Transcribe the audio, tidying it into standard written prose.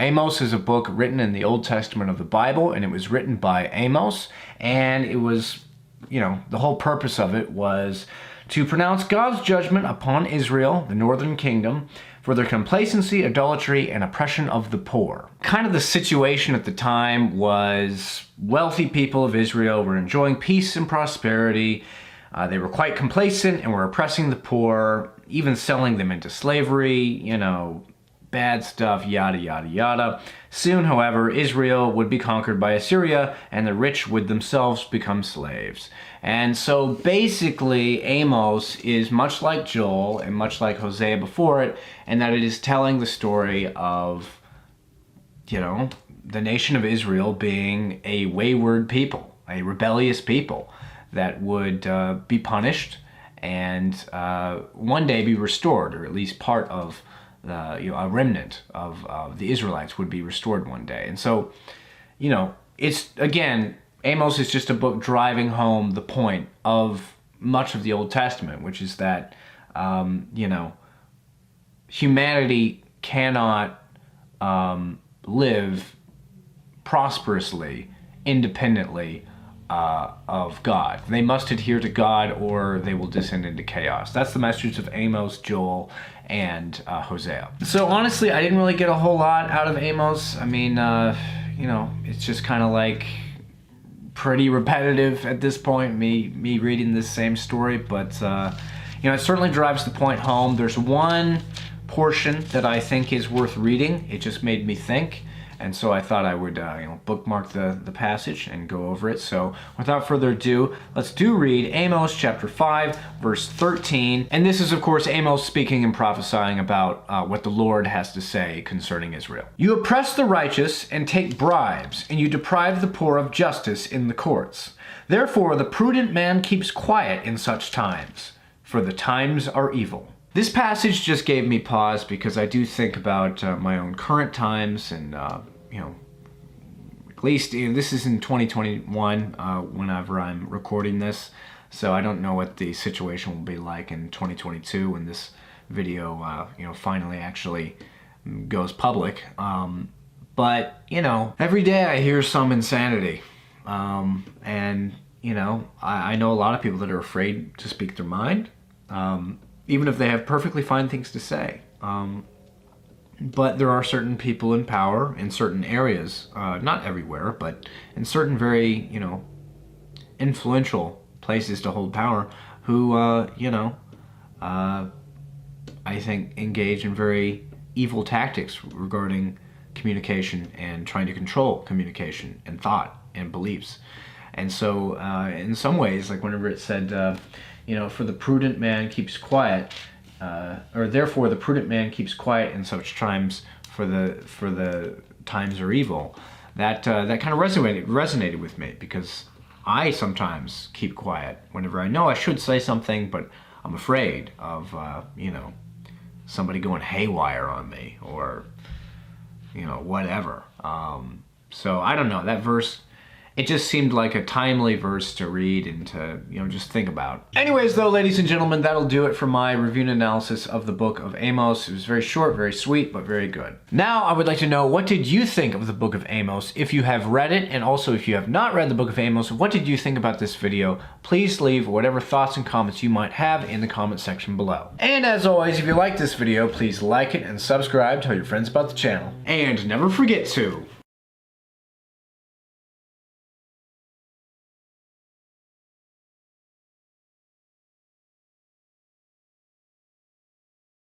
Amos is a book written in the Old Testament of the Bible, and it was written by Amos, and it was, the whole purpose of it was to pronounce God's judgment upon Israel, the northern kingdom, for their complacency, idolatry, and oppression of the poor. Kind of the situation at the time was wealthy people of Israel were enjoying peace and prosperity. They were quite complacent and were oppressing the poor, even selling them into slavery, bad stuff, yada, yada, yada. Soon, however, Israel would be conquered by Assyria, and the rich would themselves become slaves. And so basically, Amos is much like Joel and much like Hosea before it, in that it is telling the story of, the nation of Israel being a wayward people, a rebellious people that would be punished and one day be restored, or at least part of a remnant of the Israelites would be restored one day. And so, it's, again, Amos is just a book driving home the point of much of the Old Testament, which is that, humanity cannot live prosperously, independently of God. They must adhere to God or they will descend into chaos. That's the message of Amos, Joel, and Hosea. So honestly, I didn't really get a whole lot out of Amos. I mean, it's just kind of like pretty repetitive at this point, me reading this same story, but it certainly drives the point home. There's one portion that I think is worth reading. It just made me think. And so I thought I would bookmark the passage and go over it. So without further ado, let's read Amos chapter 5, verse 13. And this is, of course, Amos speaking and prophesying about what the Lord has to say concerning Israel. You oppress the righteous and take bribes, and you deprive the poor of justice in the courts. Therefore the prudent man keeps quiet in such times, for the times are evil. This passage just gave me pause because I do think about my own current times and, at least this is in 2021 whenever I'm recording this. So I don't know what the situation will be like in 2022 when this video, finally actually goes public. But, every day I hear some insanity. And, I know a lot of people that are afraid to speak their mind. Even if they have perfectly fine things to say. But there are certain people in power in certain areas, not everywhere, but in certain very, influential places to hold power, who, I think engage in very evil tactics regarding communication and trying to control communication and thought and beliefs. And so, in some ways, like whenever it said, for the prudent man keeps quiet, or therefore the prudent man keeps quiet in such times, for the times are evil. That kind of resonated with me, because I sometimes keep quiet whenever I know I should say something, but I'm afraid of somebody going haywire on me, or whatever. So I don't know, that verse, it just seemed like a timely verse to read and to, just think about. Anyways, though, ladies and gentlemen, that'll do it for my review and analysis of the book of Amos. It was very short, very sweet, but very good. Now, I would like to know, what did you think of the book of Amos? If you have read it, and also if you have not read the book of Amos, what did you think about this video? Please leave whatever thoughts and comments you might have in the comment section below. And as always, if you like this video, please like it and subscribe, tell your friends about the channel. And never forget to